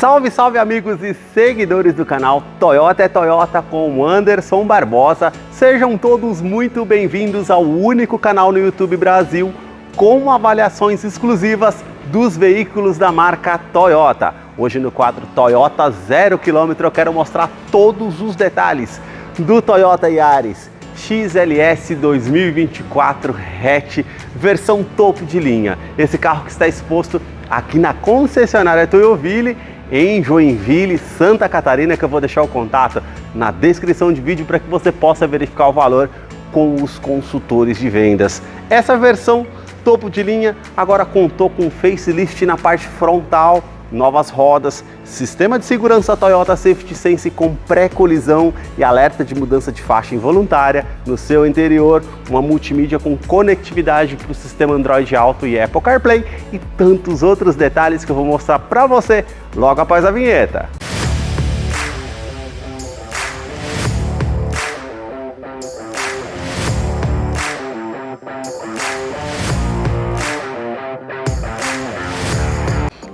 Salve, salve amigos e seguidores do canal Toyota é Toyota com Anderson Barbosa. Sejam todos muito bem-vindos ao único canal no YouTube Brasil com avaliações exclusivas dos veículos da marca Toyota. Hoje no quadro Toyota 0 km eu quero mostrar todos os detalhes do Toyota Yaris XLS 2024 hatch versão topo de linha. Esse carro que está exposto aqui na concessionária Toyoville em Joinville, Santa Catarina, que eu vou deixar o contato na descrição de vídeo para que você possa verificar o valor com os consultores de vendas. Essa versão topo de linha agora contou com facelift na parte frontal, novas rodas, sistema de segurança Toyota Safety Sense com pré-colisão e alerta de mudança de faixa involuntária. No seu interior, uma multimídia com conectividade para o sistema Android Auto e Apple CarPlay e tantos outros detalhes que eu vou mostrar para você logo após a vinheta.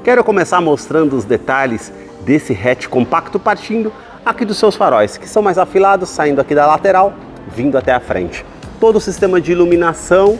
Quero começar mostrando os detalhes desse hatch compacto partindo aqui dos seus faróis, que são mais afilados, saindo aqui da lateral, vindo até a frente. Todo o sistema de iluminação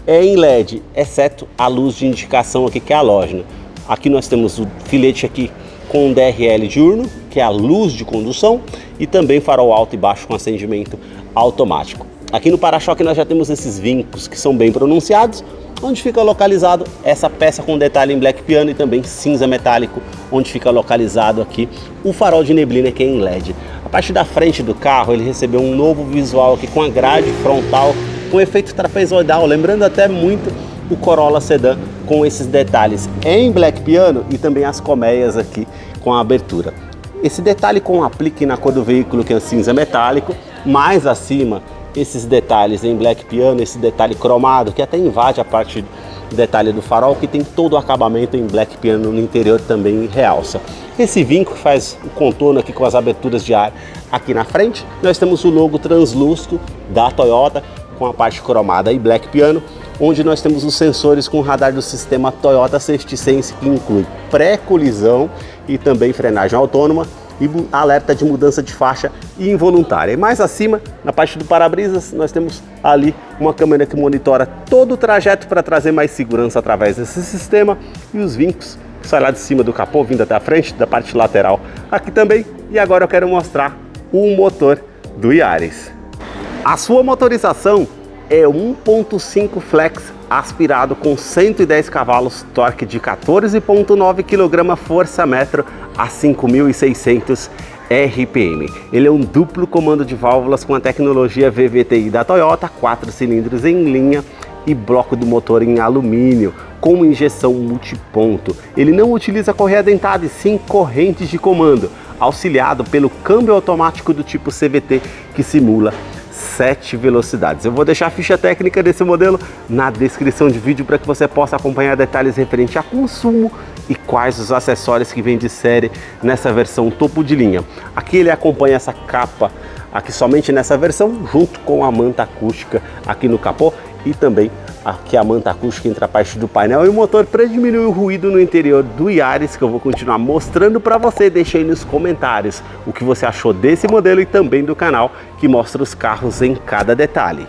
é em LED, exceto a luz de indicação aqui que é halógena. Aqui nós temos o filete aqui com DRL diurno, que é a luz de condução, e também farol alto e baixo com acendimento automático. Aqui no para-choque nós já temos esses vincos que são bem pronunciados, onde fica localizado essa peça com detalhe em black piano e também cinza metálico, onde fica localizado aqui o farol de neblina que é em LED. A parte da frente do carro ele recebeu um novo visual aqui com a grade frontal com efeito trapezoidal, lembrando até muito o Corolla Sedan com esses detalhes em black piano e também as colmeias aqui com a abertura. Esse detalhe com aplique na cor do veículo que é cinza metálico, mais acima esses detalhes em black piano, esse detalhe cromado que até invade a parte do detalhe do farol, que tem todo o acabamento em black piano no interior também realça. Esse vinco faz o contorno aqui com as aberturas de ar aqui na frente. Nós temos o logo translúcido da Toyota com a parte cromada e black piano, onde nós temos os sensores com radar do sistema Toyota Safety Sense, que inclui pré-colisão e também frenagem autônoma e alerta de mudança de faixa involuntária. E mais acima, na parte do para-brisas, nós temos ali uma câmera que monitora todo o trajeto para trazer mais segurança através desse sistema, e os vincos que saem lá de cima do capô, vindo até a frente, da parte lateral aqui também. E agora eu quero mostrar o motor do Yaris. A sua motorização é 1.5 flex aspirado com 110 cavalos, torque de 14,9 kg, força metro a 5.600 RPM. Ele é um duplo comando de válvulas com a tecnologia VVTi da Toyota, 4 cilindros em linha e bloco do motor em alumínio, com injeção multiponto. Ele não utiliza correia dentada e sim correntes de comando, auxiliado pelo câmbio automático do tipo CVT, que simula 7 velocidades. Eu vou deixar a ficha técnica desse modelo na descrição de vídeo para que você possa acompanhar detalhes referentes a consumo e quais os acessórios que vem de série nessa versão topo de linha. Aqui ele acompanha essa capa aqui somente nessa versão, junto com a manta acústica aqui no capô e também aqui a manta acústica entre a parte do painel e o motor para diminuir o ruído no interior do Yaris, que eu vou continuar mostrando para você. Deixa aí nos comentários o que você achou desse modelo e também do canal que mostra os carros em cada detalhe.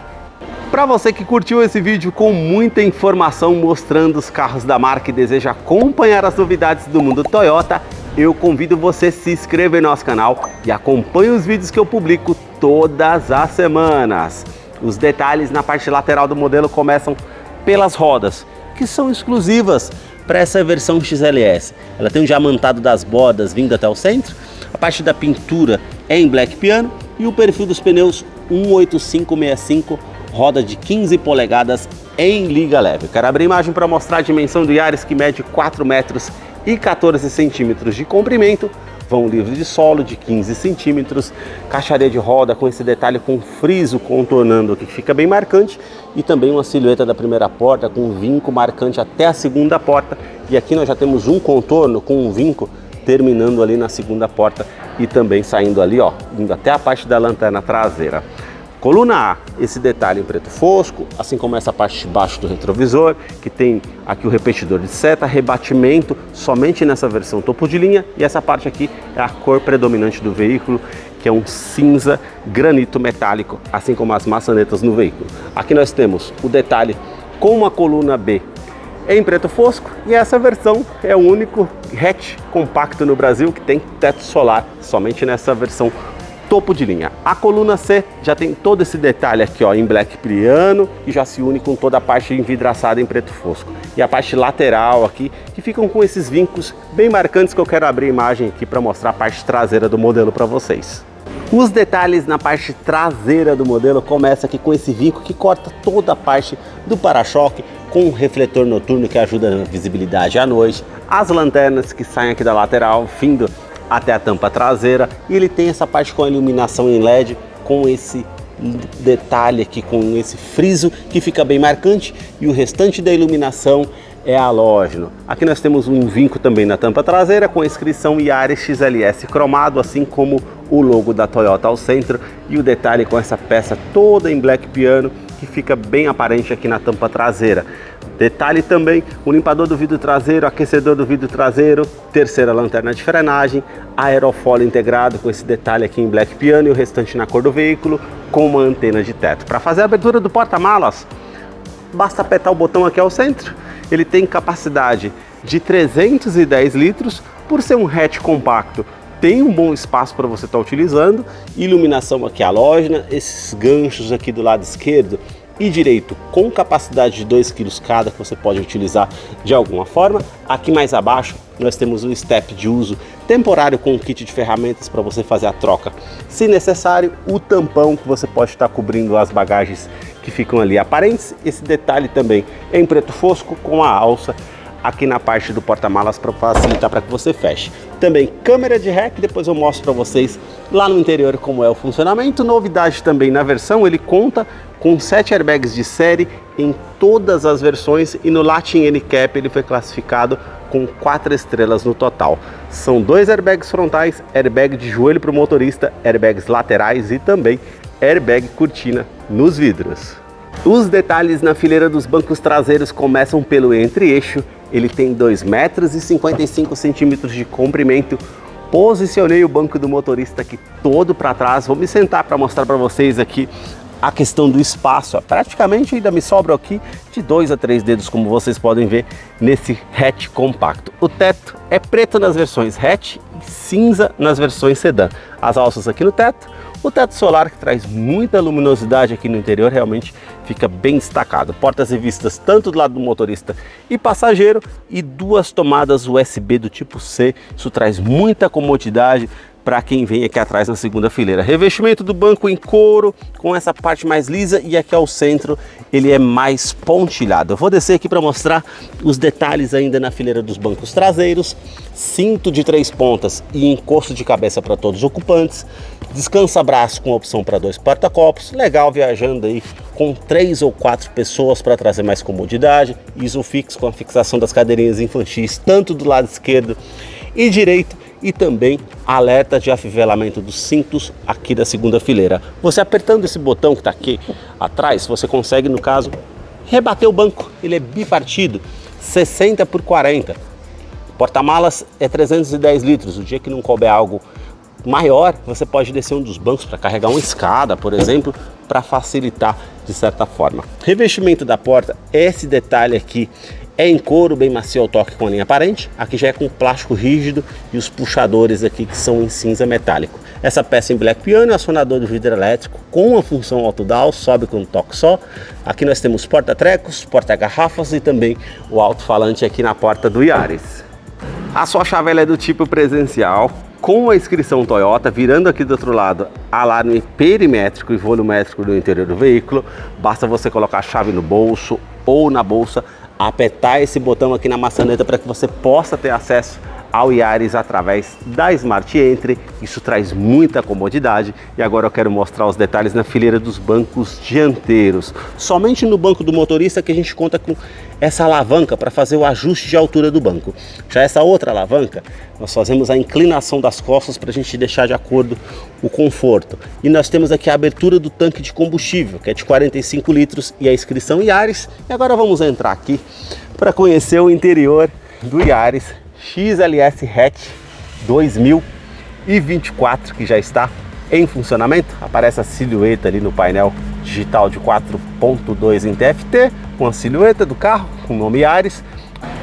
Para você que curtiu esse vídeo com muita informação mostrando os carros da marca e deseja acompanhar as novidades do mundo Toyota, eu convido você a se inscrever no nosso canal e acompanhe os vídeos que eu publico todas as semanas. Os detalhes na parte lateral do modelo começam pelas rodas, que são exclusivas para essa versão XLS. Ela tem um diamantado das bordas vindo até o centro, a parte da pintura é em black piano e o perfil dos pneus 18565, roda de 15 polegadas em liga leve. Quero abrir a imagem para mostrar a dimensão do Yaris, que mede 4 metros e 14 centímetros de comprimento, vão livre de solo de 15 centímetros, caixaria de roda com esse detalhe com friso contornando que fica bem marcante, e também uma silhueta da primeira porta com um vinco marcante até a segunda porta, e aqui nós já temos um contorno com um vinco terminando ali na segunda porta e também saindo ali, ó, indo até a parte da lanterna traseira. Coluna A, esse detalhe em preto fosco, assim como essa parte de baixo do retrovisor, que tem aqui o repetidor de seta, rebatimento somente nessa versão topo de linha, e essa parte aqui é a cor predominante do veículo, que é um cinza granito metálico, assim como as maçanetas no veículo. Aqui nós temos o detalhe com uma coluna B em preto fosco, e essa versão é o único hatch compacto no Brasil que tem teto solar, somente nessa versão topo de linha. A coluna C já tem todo esse detalhe aqui, ó, em black piano, e já se une com toda a parte envidraçada em preto fosco. E a parte lateral aqui, que ficam com esses vincos bem marcantes, que eu quero abrir a imagem aqui para mostrar a parte traseira do modelo para vocês. Os detalhes na parte traseira do modelo começam aqui com esse vinco que corta toda a parte do para-choque, com um refletor noturno que ajuda na visibilidade à noite, as lanternas que saem aqui da lateral, vindo até a tampa traseira, e ele tem essa parte com a iluminação em LED, com esse detalhe aqui, com esse friso que fica bem marcante, e o restante da iluminação é halógeno. Aqui nós temos um vinco também na tampa traseira com a inscrição Yaris XLS cromado, assim como o logo da Toyota ao centro, e o detalhe com essa peça toda em black piano que fica bem aparente aqui na tampa traseira. Detalhe também, o limpador do vidro traseiro, aquecedor do vidro traseiro, terceira lanterna de frenagem, aerofólio integrado com esse detalhe aqui em black piano e o restante na cor do veículo, com uma antena de teto. Para fazer a abertura do porta-malas, basta apertar o botão aqui ao centro. Ele tem capacidade de 310 litros, por ser um hatch compacto, tem um bom espaço para você estar utilizando, iluminação aqui halógena, esses ganchos aqui do lado esquerdo e direito com capacidade de 2 kg cada, que você pode utilizar de alguma forma. Aqui mais abaixo nós temos um step de uso temporário com um kit de ferramentas para você fazer a troca, se necessário, o tampão que você pode estar cobrindo as bagagens que ficam ali aparentes. Esse detalhe também é em preto fosco com a alça aqui na parte do porta-malas para facilitar para que você feche. Também câmera de ré, que depois eu mostro para vocês lá no interior como é o funcionamento. Novidade também na versão, ele conta com 7 airbags de série em todas as versões, e no Latin NCAP ele foi classificado com 4 estrelas no total. São 2 airbags frontais, airbag de joelho para o motorista, airbags laterais e também airbag cortina nos vidros. Os detalhes na fileira dos bancos traseiros começam pelo entre-eixo. Ele tem 2,55 m de comprimento. Posicionei o banco do motorista aqui todo para trás. Vou me sentar para mostrar para vocês aqui a questão do espaço. Praticamente ainda me sobra aqui de 2 a 3 dedos, como vocês podem ver nesse hatch compacto. O teto é preto nas versões hatch e cinza nas versões sedã. As alças aqui no teto. O teto solar, que traz muita luminosidade aqui no interior, realmente fica bem destacado. Portas revistas tanto do lado do motorista e passageiro, e 2 tomadas USB do tipo C. Isso traz muita comodidade para quem vem aqui atrás na segunda fileira. Revestimento do banco em couro, com essa parte mais lisa, e aqui ao centro ele é mais pontilhado. Eu vou descer aqui para mostrar os detalhes ainda na fileira dos bancos traseiros. Cinto de 3 pontas e encosto de cabeça para todos os ocupantes. Descansa-braço com opção para 2 porta-copos. Legal viajando aí com 3 ou 4 pessoas para trazer mais comodidade. Isofix com a fixação das cadeirinhas infantis, tanto do lado esquerdo e direito. E também alerta de afivelamento dos cintos aqui da segunda fileira. Você apertando esse botão que está aqui atrás, você consegue, no caso, rebater o banco. Ele é bipartido, 60 por 40. Porta-malas é 310 litros. O dia que não couber algo maior, você pode descer um dos bancos para carregar uma escada, por exemplo, para facilitar de certa forma. Revestimento da porta, esse detalhe aqui é em couro, bem macio ao toque com a linha aparente. Aqui já é com plástico rígido e os puxadores aqui que são em cinza metálico. Essa peça em black piano, acionador do vidro elétrico com a função auto-dial, sobe com um toque só. Aqui nós temos porta-trecos, porta-garrafas e também o alto-falante aqui na porta do Yaris. A sua chave ela é do tipo presencial, com a inscrição Toyota, virando aqui do outro lado alarme perimétrico e volumétrico do interior do veículo. Basta você colocar a chave no bolso ou na bolsa, apertar esse botão aqui na maçaneta para que você possa ter acesso ao Yaris através da Smart Entry. Isso traz muita comodidade. E agora eu quero mostrar os detalhes na fileira dos bancos dianteiros. Somente no banco do motorista que a gente conta com essa alavanca para fazer o ajuste de altura do banco. Já essa outra alavanca, nós fazemos a inclinação das costas para a gente deixar de acordo o conforto. E nós temos aqui a abertura do tanque de combustível, que é de 45 litros, e a inscrição Yaris. E agora vamos entrar aqui para conhecer o interior do Yaris XLS Hatch 2024, que já está em funcionamento. Aparece a silhueta ali no painel digital de 4.2 em TFT, com a silhueta do carro, com o nome Yaris.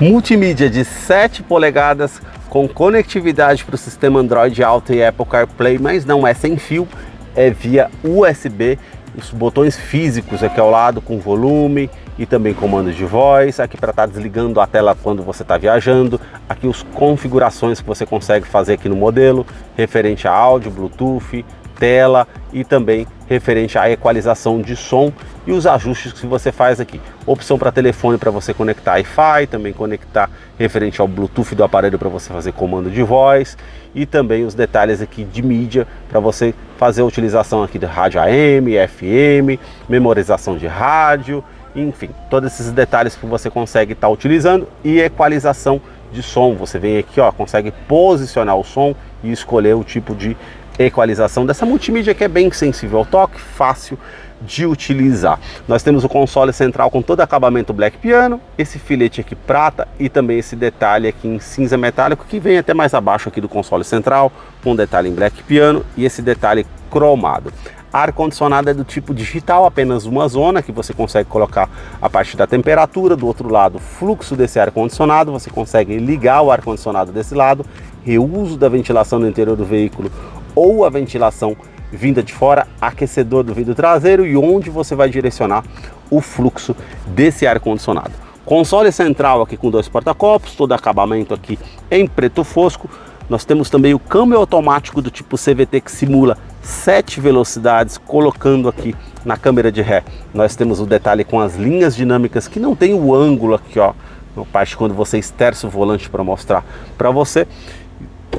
Multimídia de 7 polegadas, com conectividade para o sistema Android Auto e Apple CarPlay, mas não é sem fio, é via USB. Os botões físicos aqui ao lado com volume e também comando de voz, aqui para estar desligando a tela quando você está viajando, aqui as configurações que você consegue fazer aqui no modelo, referente a áudio, Bluetooth, tela e também referente à equalização de som e os ajustes que você faz aqui. Opção para telefone para você conectar Wi-Fi, também conectar referente ao Bluetooth do aparelho para você fazer comando de voz e também os detalhes aqui de mídia para você fazer a utilização aqui de rádio AM, FM, memorização de rádio, enfim, todos esses detalhes que você consegue estar utilizando e equalização de som. Você vem aqui, ó, consegue posicionar o som e escolher o tipo de equalização dessa multimídia que é bem sensível ao toque, fácil de utilizar. Nós temos o console central com todo acabamento Black Piano, esse filete aqui prata e também esse detalhe aqui em cinza metálico que vem até mais abaixo aqui do console central, com detalhe em Black Piano e esse detalhe cromado. Ar-condicionado é do tipo digital, apenas uma zona que você consegue colocar a parte da temperatura, do outro lado fluxo desse ar-condicionado, você consegue ligar o ar-condicionado desse lado, reuso da ventilação no interior do veículo ou a ventilação vinda de fora, aquecedor do vidro traseiro e onde você vai direcionar o fluxo desse ar-condicionado. Console central aqui com 2 porta-copos, todo acabamento aqui em preto fosco. Nós temos também o câmbio automático do tipo CVT que simula 7 velocidades, colocando aqui na câmera de ré. Nós temos o detalhe com as linhas dinâmicas que não tem o ângulo aqui, ó, na parte quando você esterça o volante para mostrar para você.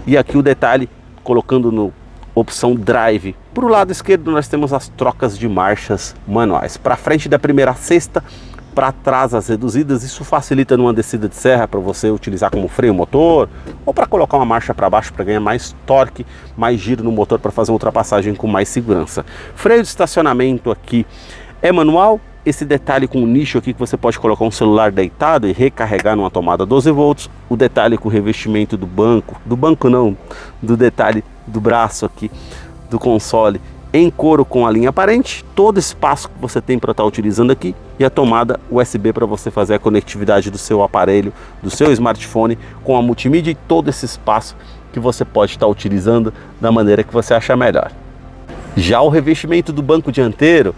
E aqui o detalhe colocando no opção Drive. Para o lado esquerdo nós temos as trocas de marchas manuais. Para frente da primeira a sexta, para trás as reduzidas. Isso facilita numa descida de serra para você utilizar como freio motor ou para colocar uma marcha para baixo para ganhar mais torque, mais giro no motor para fazer uma ultrapassagem com mais segurança. Freio de estacionamento aqui é manual. Esse detalhe com o nicho aqui que você pode colocar um celular deitado e recarregar numa tomada 12 volts. O detalhe com o revestimento do banco não, do detalhe do braço aqui do console em couro com a linha aparente. Todo espaço que você tem para estar utilizando aqui e a tomada USB para você fazer a conectividade do seu aparelho, do seu smartphone com a multimídia e todo esse espaço que você pode estar utilizando da maneira que você achar melhor. Já o revestimento do banco dianteiro,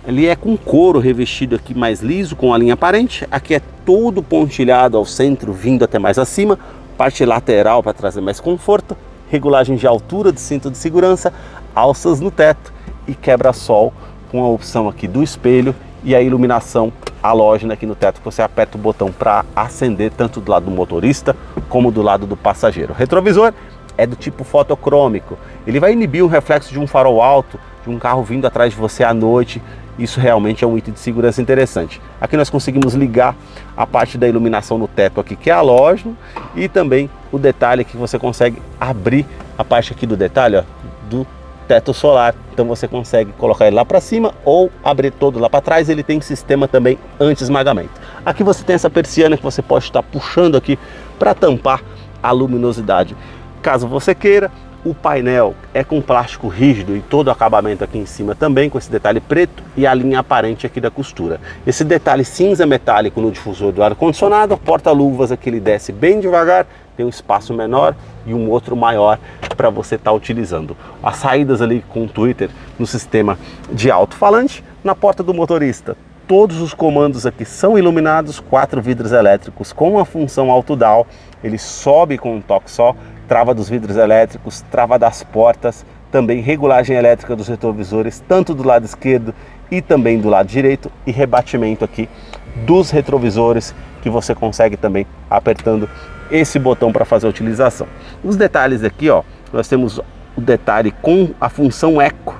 ele é com couro revestido aqui mais liso, com a linha aparente. Aqui é todo pontilhado ao centro, vindo até mais acima. Parte lateral para trazer mais conforto. Regulagem de altura do cinto de segurança. Alças no teto e quebra-sol com a opção aqui do espelho. E a iluminação halógena aqui no teto, que você aperta o botão para acender tanto do lado do motorista como do lado do passageiro. O retrovisor é do tipo fotocrômico. Ele vai inibir o reflexo de um farol alto, de um carro vindo atrás de você à noite. Isso realmente é um item de segurança interessante. Aqui nós conseguimos ligar a parte da iluminação no teto aqui, que é halógeno, e também o detalhe que você consegue abrir a parte aqui do detalhe, ó, do teto solar. Então você consegue colocar ele lá para cima ou abrir todo lá para trás. Ele tem sistema também anti-esmagamento. Aqui você tem essa persiana que você pode estar puxando aqui para tampar a luminosidade. Caso você queira, o painel é com plástico rígido e todo o acabamento aqui em cima também com esse detalhe preto e a linha aparente aqui da costura. Esse detalhe cinza metálico no difusor do ar-condicionado, porta-luvas aqui ele desce bem devagar, tem um espaço menor e um outro maior para você estar utilizando. As saídas ali com o Twitter no sistema de alto-falante. Na porta do motorista, todos os comandos aqui são iluminados, 4 vidros elétricos com a função auto-down. Ele sobe com um toque só, trava dos vidros elétricos, trava das portas, também regulagem elétrica dos retrovisores, tanto do lado esquerdo e também do lado direito, e rebatimento aqui dos retrovisores, que você consegue também apertando esse botão para fazer a utilização. Os detalhes aqui, ó, nós temos o detalhe com a função Eco,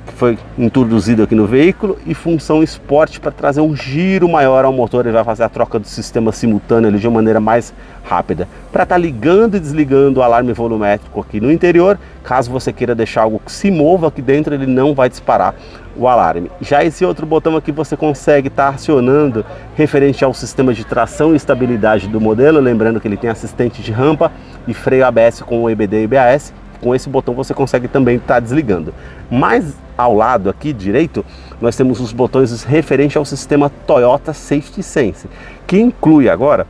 que foi introduzido aqui no veículo, e função Sport para trazer um giro maior ao motor. Ele vai fazer a troca do sistema simultâneo ali de uma maneira mais rápida, para estar ligando e desligando o alarme volumétrico aqui no interior. Caso você queira deixar algo que se mova aqui dentro, ele não vai disparar o alarme. Já esse outro botão aqui você consegue estar acionando referente ao sistema de tração e estabilidade do modelo, lembrando que ele tem assistente de rampa e freio ABS com o EBD e ABS. Com esse botão você consegue também estar desligando. Mais ao lado aqui direito, nós temos os botões referentes ao sistema Toyota Safety Sense, que inclui agora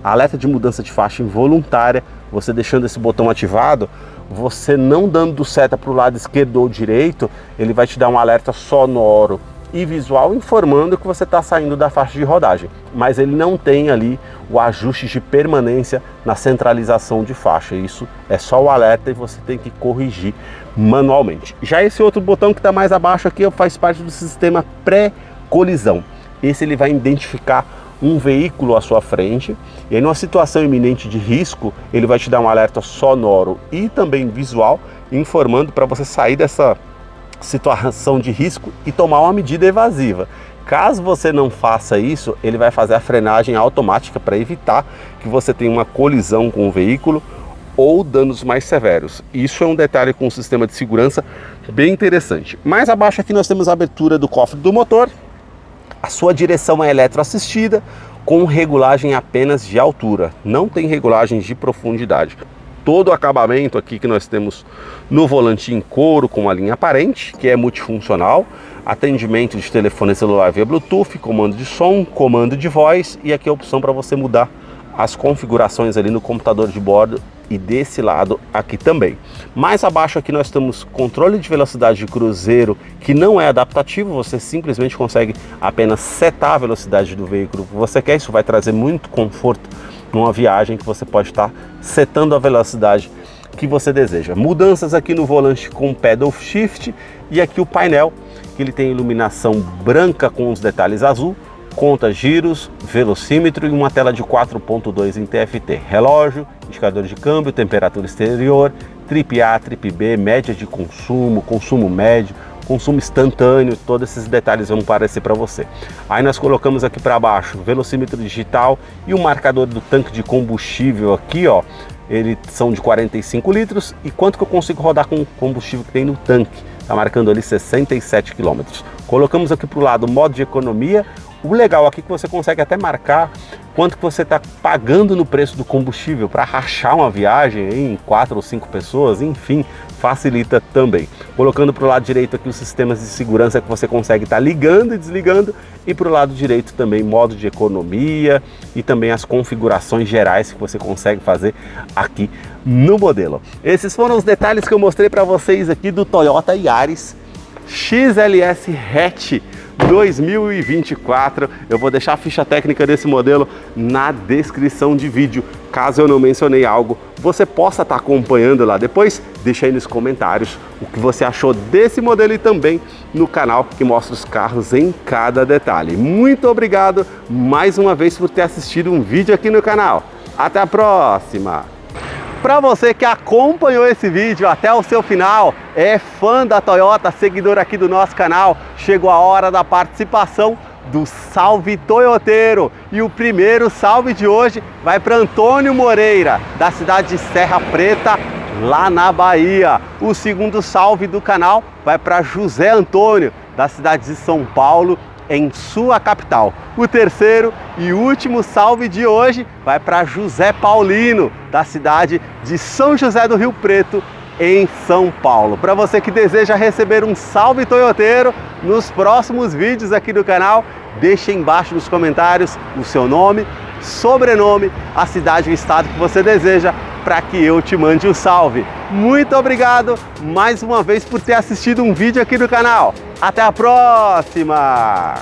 alerta de mudança de faixa involuntária. Você deixando esse botão ativado, você não dando seta para o lado esquerdo ou direito, ele vai te dar um alerta sonoro e visual informando que você está saindo da faixa de rodagem, mas ele não tem ali o ajuste de permanência na centralização de faixa. Isso é só o alerta e você tem que corrigir manualmente. Já esse outro botão que está mais abaixo aqui faz parte do sistema pré-colisão. Esse ele vai identificar um veículo à sua frente e aí, numa situação iminente de risco, ele vai te dar um alerta sonoro e também visual, informando para você sair dessa situação de risco e tomar uma medida evasiva. Caso você não faça isso, ele vai fazer a frenagem automática para evitar que você tenha uma colisão com o veículo ou danos mais severos. Isso é um detalhe com um sistema de segurança bem interessante. Mais abaixo aqui nós temos a abertura do cofre do motor. A sua direção é eletroassistida com regulagem apenas de altura, não tem regulagem de profundidade. Todo o acabamento aqui que nós temos no volante em couro com uma linha aparente, que é multifuncional, atendimento de telefone celular via Bluetooth, comando de som, comando de voz, e aqui a opção para você mudar as configurações ali no computador de bordo e desse lado aqui também. Mais abaixo aqui nós temos controle de velocidade de cruzeiro, que não é adaptativo, você simplesmente consegue apenas setar a velocidade do veículo que você quer. Isso vai trazer muito conforto numa viagem, que você pode estar setando a velocidade que você deseja. Mudanças aqui no volante com pedal shift, e aqui o painel, que ele tem iluminação branca com os detalhes azul, conta giros, velocímetro e uma tela de 4.2 em TFT, relógio, indicador de câmbio, temperatura exterior, trip A, trip B, média de consumo, consumo médio, consumo instantâneo. Todos esses detalhes vão aparecer para você. Aí nós colocamos aqui para baixo velocímetro digital e o marcador do tanque de combustível aqui, ó, eles são de 45 litros e quanto que eu consigo rodar com o combustível que tem no tanque. Está marcando ali 67 km. Colocamos aqui para o lado modo de economia. O legal aqui é que você consegue até marcar quanto que você está pagando no preço do combustível para rachar uma viagem em 4 ou 5 pessoas, enfim, facilita também. Colocando para o lado direito aqui os sistemas de segurança que você consegue estar ligando e desligando, e para o lado direito também modo de economia e também as configurações gerais que você consegue fazer aqui no modelo. Esses foram os detalhes que eu mostrei para vocês aqui do Toyota Yaris XLS Hatch 2024. Eu vou deixar a ficha técnica desse modelo na descrição de vídeo. Caso eu não mencionei algo, você possa estar acompanhando lá depois. Deixa aí nos comentários o que você achou desse modelo e também no canal que mostra os carros em cada detalhe. Muito obrigado mais uma vez por ter assistido um vídeo aqui no canal. Até a próxima! Para você que acompanhou esse vídeo até o seu final, é fã da Toyota, seguidor aqui do nosso canal, chegou a hora da participação do Salve Toyoteiro. E o primeiro salve de hoje vai para Antônio Moreira, da cidade de Serra Preta, lá na Bahia. O segundo salve do canal vai para José Antônio, da cidade de São Paulo, em sua capital. O terceiro e último salve de hoje vai para José Paulino, da cidade de São José do Rio Preto, em São Paulo. Para você que deseja receber um salve toyoteiro nos próximos vídeos aqui do canal, deixe embaixo nos comentários o seu nome, sobrenome, a cidade e o estado que você deseja, para que eu te mande um salve. Muito obrigado mais uma vez por ter assistido um vídeo aqui do canal. Até a próxima!